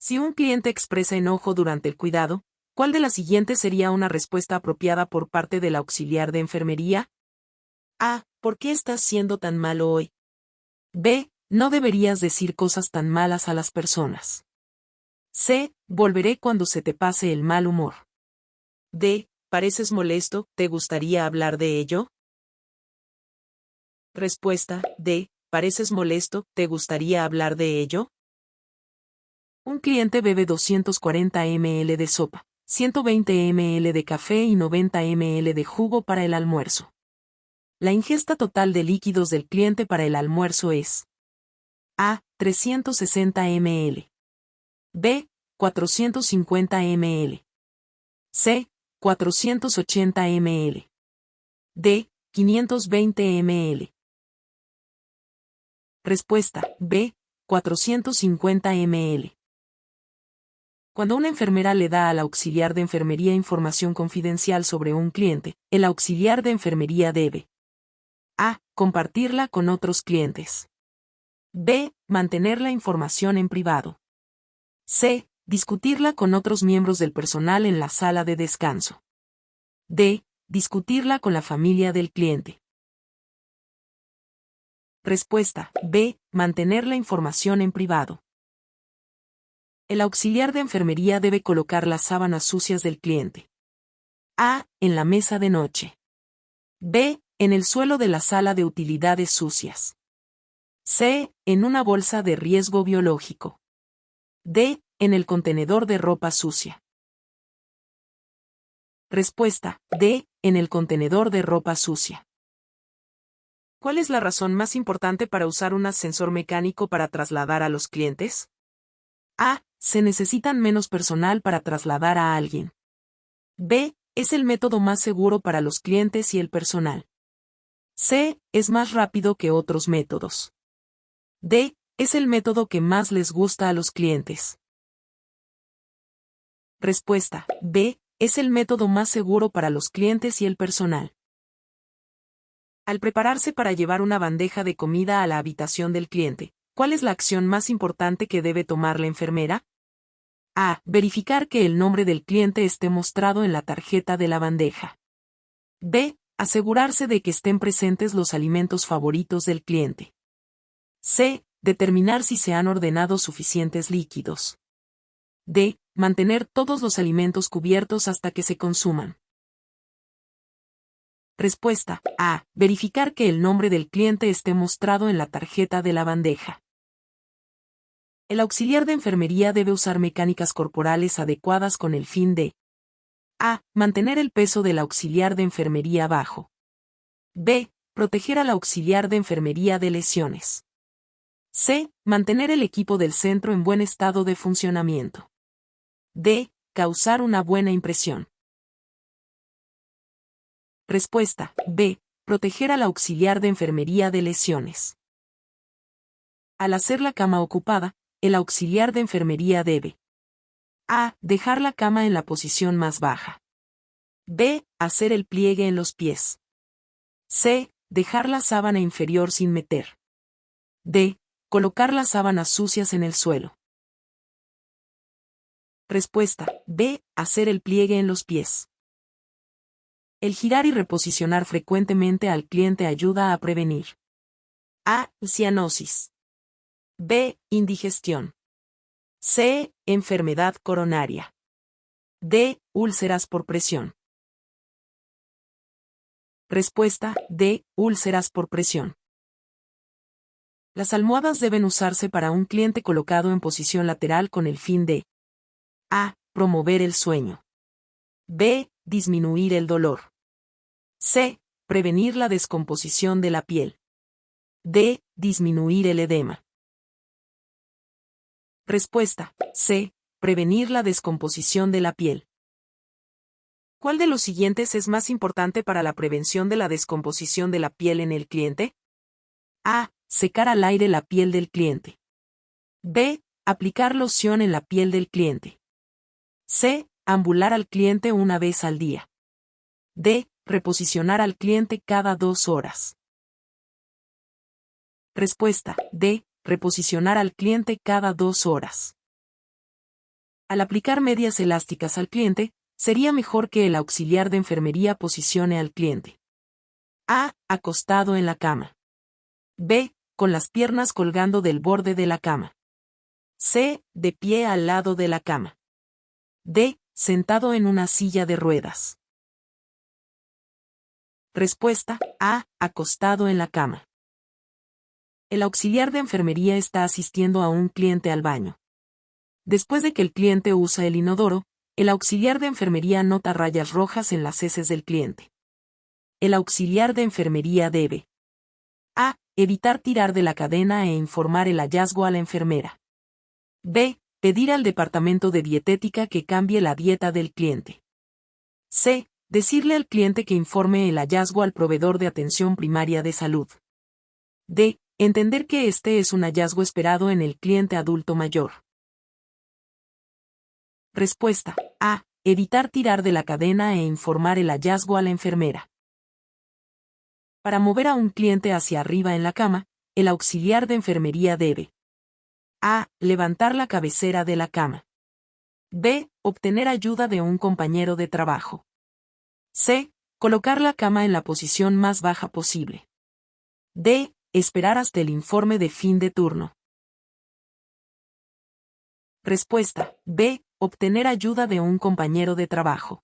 Si un cliente expresa enojo durante el cuidado, ¿cuál de las siguientes sería una respuesta apropiada por parte del auxiliar de enfermería? A. ¿Por qué estás siendo tan malo hoy? B. No deberías decir cosas tan malas a las personas. C. Volveré cuando se te pase el mal humor. D. ¿Pareces molesto? ¿Te gustaría hablar de ello? Respuesta. D. ¿Pareces molesto? ¿Te gustaría hablar de ello? Un cliente bebe 240 ml de sopa, 120 ml de café y 90 ml de jugo para el almuerzo. La ingesta total de líquidos del cliente para el almuerzo es: A. 360 ml. B. 450 ml. C. 480 ml. D. 520 ml. Respuesta. B. 450 ml. Cuando una enfermera le da al auxiliar de enfermería información confidencial sobre un cliente, el auxiliar de enfermería debe: A. Compartirla con otros clientes. B. Mantener la información en privado. C. Discutirla con otros miembros del personal en la sala de descanso. D. Discutirla con la familia del cliente. Respuesta. B. Mantener la información en privado. El auxiliar de enfermería debe colocar las sábanas sucias del cliente: A. En la mesa de noche. B. En el suelo de la sala de utilidades sucias. C. En una bolsa de riesgo biológico. D. En el contenedor de ropa sucia. Respuesta. D. En el contenedor de ropa sucia. ¿Cuál es la razón más importante para usar un ascensor mecánico para trasladar a los clientes? A. Se necesitan menos personal para trasladar a alguien. B. Es el método más seguro para los clientes y el personal. C. Es más rápido que otros métodos. D. Es el método que más les gusta a los clientes. Respuesta. B. Es el método más seguro para los clientes y el personal. Al prepararse para llevar una bandeja de comida a la habitación del cliente, ¿cuál es la acción más importante que debe tomar la enfermera? A. Verificar que el nombre del cliente esté mostrado en la tarjeta de la bandeja. B. Asegurarse de que estén presentes los alimentos favoritos del cliente. C. Determinar si se han ordenado suficientes líquidos. D. Mantener todos los alimentos cubiertos hasta que se consuman. Respuesta. A. Verificar que el nombre del cliente esté mostrado en la tarjeta de la bandeja. El auxiliar de enfermería debe usar mecánicas corporales adecuadas con el fin de: A. Mantener el peso del auxiliar de enfermería bajo. B. Proteger al auxiliar de enfermería de lesiones. C. Mantener el equipo del centro en buen estado de funcionamiento. D. Causar una buena impresión. Respuesta. B. Proteger al auxiliar de enfermería de lesiones. Al hacer la cama ocupada, el auxiliar de enfermería debe: A. Dejar la cama en la posición más baja. B. Hacer el pliegue en los pies. C. Dejar la sábana inferior sin meter. D. Colocar las sábanas sucias en el suelo. Respuesta. B. Hacer el pliegue en los pies. El girar y reposicionar frecuentemente al cliente ayuda a prevenir: A. Cianosis. B. Indigestión. C. Enfermedad coronaria. D. Úlceras por presión. Respuesta. D. Úlceras por presión. Las almohadas deben usarse para un cliente colocado en posición lateral con el fin de: A. Promover el sueño. B. Disminuir el dolor. C. Prevenir la descomposición de la piel. D. Disminuir el edema. Respuesta. C. Prevenir la descomposición de la piel. ¿Cuál de los siguientes es más importante para la prevención de la descomposición de la piel en el cliente? A. Secar al aire la piel del cliente. B. Aplicar loción en la piel del cliente. C. Ambular al cliente una vez al día. D. Reposicionar al cliente cada 2 horas. Respuesta. D. Reposicionar al cliente cada 2 horas. Al aplicar medias elásticas al cliente, sería mejor que el auxiliar de enfermería posicione al cliente. A. Acostado en la cama. B. Con las piernas colgando del borde de la cama. C. De pie al lado de la cama. D. Sentado en una silla de ruedas. Respuesta A. Acostado en la cama. El auxiliar de enfermería está asistiendo a un cliente al baño. Después de que el cliente usa el inodoro, el auxiliar de enfermería nota rayas rojas en las heces del cliente. El auxiliar de enfermería debe A. Evitar tirar de la cadena e informar el hallazgo a la enfermera. B. Pedir al departamento de dietética que cambie la dieta del cliente. C. Decirle al cliente que informe el hallazgo al proveedor de atención primaria de salud. D. Entender que este es un hallazgo esperado en el cliente adulto mayor. Respuesta A. Evitar tirar de la cadena e informar el hallazgo a la enfermera. Para mover a un cliente hacia arriba en la cama, el auxiliar de enfermería debe A. Levantar la cabecera de la cama. B. Obtener ayuda de un compañero de trabajo. C. Colocar la cama en la posición más baja posible. D. Esperar hasta el informe de fin de turno. Respuesta B. Obtener ayuda de un compañero de trabajo.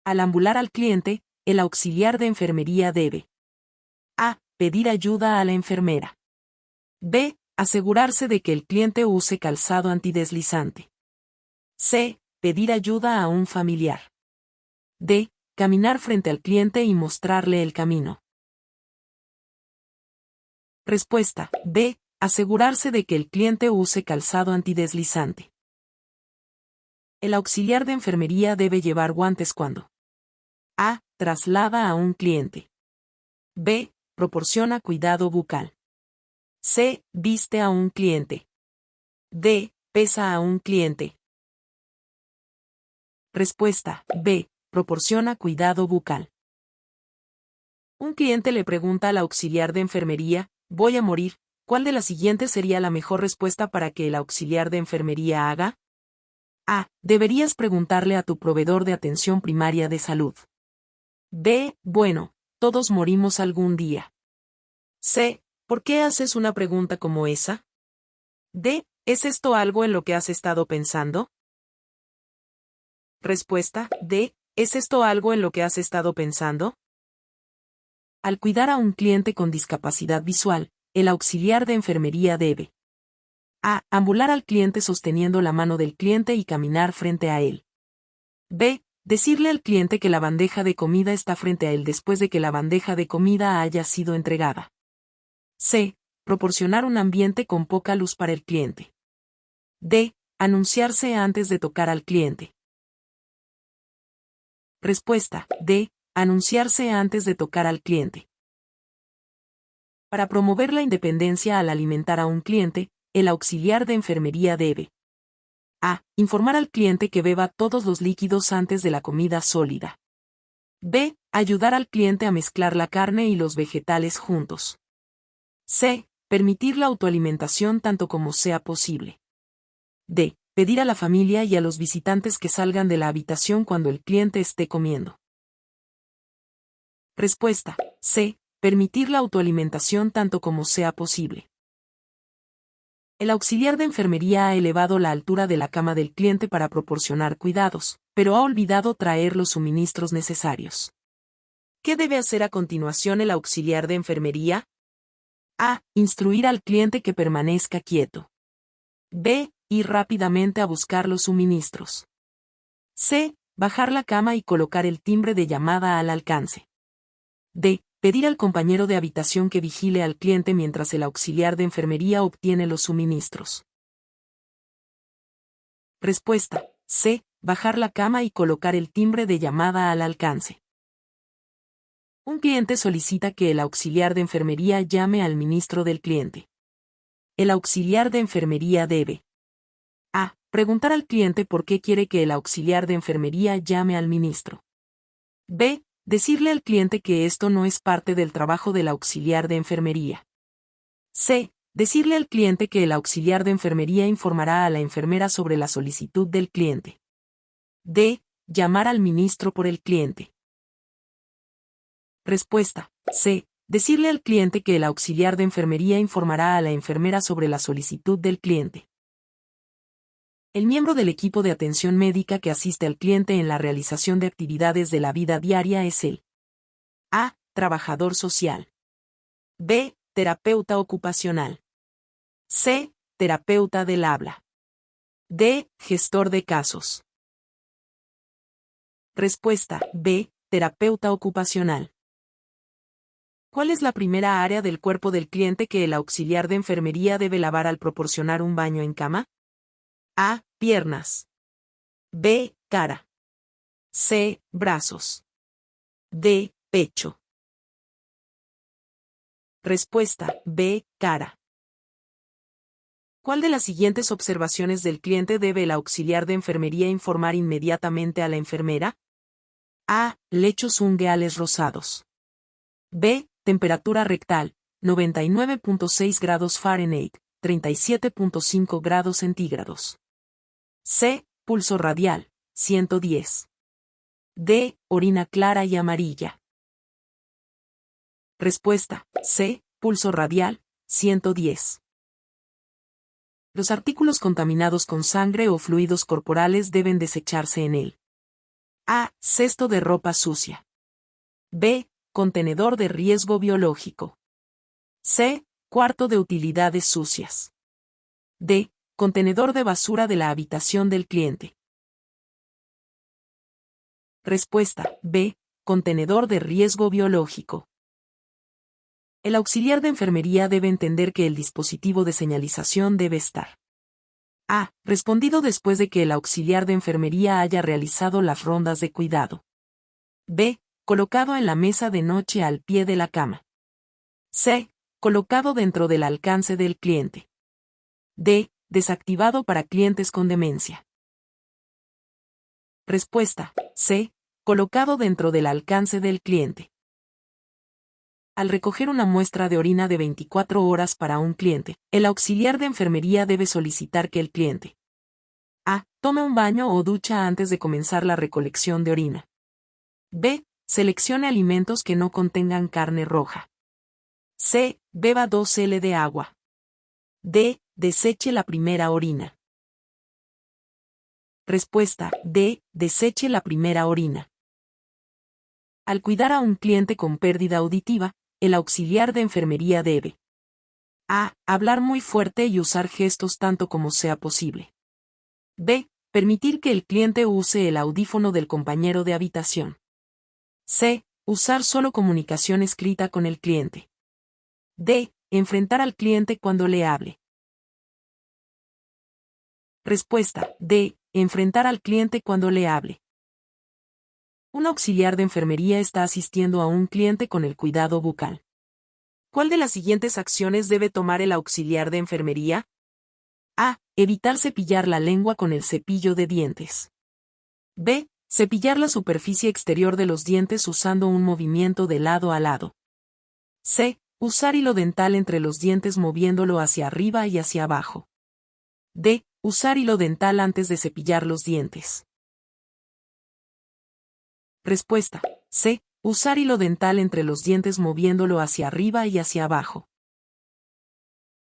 Al ambular al cliente, el auxiliar de enfermería debe A. Pedir ayuda a la enfermera. B. Asegurarse de que el cliente use calzado antideslizante. C. Pedir ayuda a un familiar. D. Caminar frente al cliente y mostrarle el camino. Respuesta B. Asegurarse de que el cliente use calzado antideslizante. El auxiliar de enfermería debe llevar guantes cuando A. Traslada a un cliente. B. Proporciona cuidado bucal. C. Viste a un cliente. D. Pesa a un cliente. Respuesta B. Proporciona cuidado bucal. Un cliente le pregunta al auxiliar de enfermería, voy a morir, ¿cuál de las siguientes sería la mejor respuesta para que el auxiliar de enfermería haga? A. Deberías preguntarle a tu proveedor de atención primaria de salud. B. Bueno, todos morimos algún día. C. ¿Por qué haces una pregunta como esa? D. ¿Es esto algo en lo que has estado pensando? Respuesta D. ¿Es esto algo en lo que has estado pensando? Al cuidar a un cliente con discapacidad visual, el auxiliar de enfermería debe A. Ambular al cliente sosteniendo la mano del cliente y caminar frente a él. B. Decirle al cliente que la bandeja de comida está frente a él después de que la bandeja de comida haya sido entregada. C. Proporcionar un ambiente con poca luz para el cliente. D. Anunciarse antes de tocar al cliente. Respuesta D. Anunciarse antes de tocar al cliente. Para promover la independencia al alimentar a un cliente, el auxiliar de enfermería debe A. Informar al cliente que beba todos los líquidos antes de la comida sólida. B. Ayudar al cliente a mezclar la carne y los vegetales juntos. C. Permitir la autoalimentación tanto como sea posible. D. Pedir a la familia y a los visitantes que salgan de la habitación cuando el cliente esté comiendo. Respuesta C. Permitir la autoalimentación tanto como sea posible. El auxiliar de enfermería ha elevado la altura de la cama del cliente para proporcionar cuidados, pero ha olvidado traer los suministros necesarios. ¿Qué debe hacer a continuación el auxiliar de enfermería? A. Instruir al cliente que permanezca quieto. B. Ir rápidamente a buscar los suministros. C. Bajar la cama y colocar el timbre de llamada al alcance. D. Pedir al compañero de habitación que vigile al cliente mientras el auxiliar de enfermería obtiene los suministros. Respuesta C. Bajar la cama y colocar el timbre de llamada al alcance. Un cliente solicita que el auxiliar de enfermería llame al ministro del cliente. El auxiliar de enfermería debe A. Preguntar al cliente por qué quiere que el auxiliar de enfermería llame al ministro. B. Decirle al cliente que esto no es parte del trabajo del auxiliar de enfermería. C. Decirle al cliente que el auxiliar de enfermería informará a la enfermera sobre la solicitud del cliente. D. Llamar al ministro por el cliente. Respuesta. C. Decirle al cliente que el auxiliar de enfermería informará a la enfermera sobre la solicitud del cliente. El miembro del equipo de atención médica que asiste al cliente en la realización de actividades de la vida diaria es el A. Trabajador social. B. Terapeuta ocupacional. C. Terapeuta del habla. D. Gestor de casos. Respuesta. B. Terapeuta ocupacional. ¿Cuál es la primera área del cuerpo del cliente que el auxiliar de enfermería debe lavar al proporcionar un baño en cama? A. Piernas. B. Cara. C. Brazos. D. Pecho. Respuesta. B. Cara. ¿Cuál de las siguientes observaciones del cliente debe el auxiliar de enfermería informar inmediatamente a la enfermera? A. Lechos ungueales rosados. B. Temperatura rectal, 99.6 grados Fahrenheit, 37.5 grados centígrados. C. Pulso radial, 110. D. Orina clara y amarilla. Respuesta. C. Pulso radial, 110. Los artículos contaminados con sangre o fluidos corporales deben desecharse en el A. Cesto de ropa sucia. B. Contenedor de riesgo biológico. C. Cuarto de utilidades sucias. D. Contenedor de basura de la habitación del cliente. Respuesta. B. Contenedor de riesgo biológico. El auxiliar de enfermería debe entender que el dispositivo de señalización debe estar A. Respondido después de que el auxiliar de enfermería haya realizado las rondas de cuidado. B. Colocado en la mesa de noche al pie de la cama. C. Colocado dentro del alcance del cliente. D. Desactivado para clientes con demencia. Respuesta. C. Colocado dentro del alcance del cliente. Al recoger una muestra de orina de 24 horas para un cliente, el auxiliar de enfermería debe solicitar que el cliente A. Tome un baño o ducha antes de comenzar la recolección de orina. B. Seleccione alimentos que no contengan carne roja. C. Beba 2 L de agua. D. Deseche la primera orina. Respuesta. D. Deseche la primera orina. Al cuidar a un cliente con pérdida auditiva, el auxiliar de enfermería debe A. Hablar muy fuerte y usar gestos tanto como sea posible. B. Permitir que el cliente use el audífono del compañero de habitación. C. Usar solo comunicación escrita con el cliente. D. Enfrentar al cliente cuando le hable. Respuesta. D. Enfrentar al cliente cuando le hable. Un auxiliar de enfermería está asistiendo a un cliente con el cuidado bucal. ¿Cuál de las siguientes acciones debe tomar el auxiliar de enfermería? A. Evitar cepillar la lengua con el cepillo de dientes. B. Cepillar la superficie exterior de los dientes usando un movimiento de lado a lado. C. Usar hilo dental entre los dientes moviéndolo hacia arriba y hacia abajo. D. Usar hilo dental antes de cepillar los dientes. Respuesta. C. Usar hilo dental entre los dientes moviéndolo hacia arriba y hacia abajo.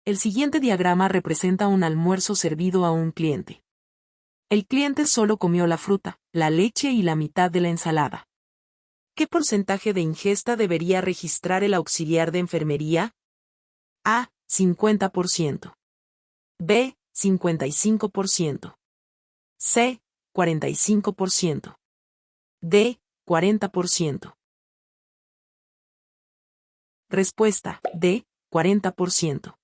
El siguiente diagrama representa un almuerzo servido a un cliente. El cliente solo comió la fruta, la leche y la mitad de la ensalada. ¿Qué porcentaje de ingesta debería registrar el auxiliar de enfermería? A. 50%. B. 55%. C. 45%. D. 40%. Respuesta. D. 40%.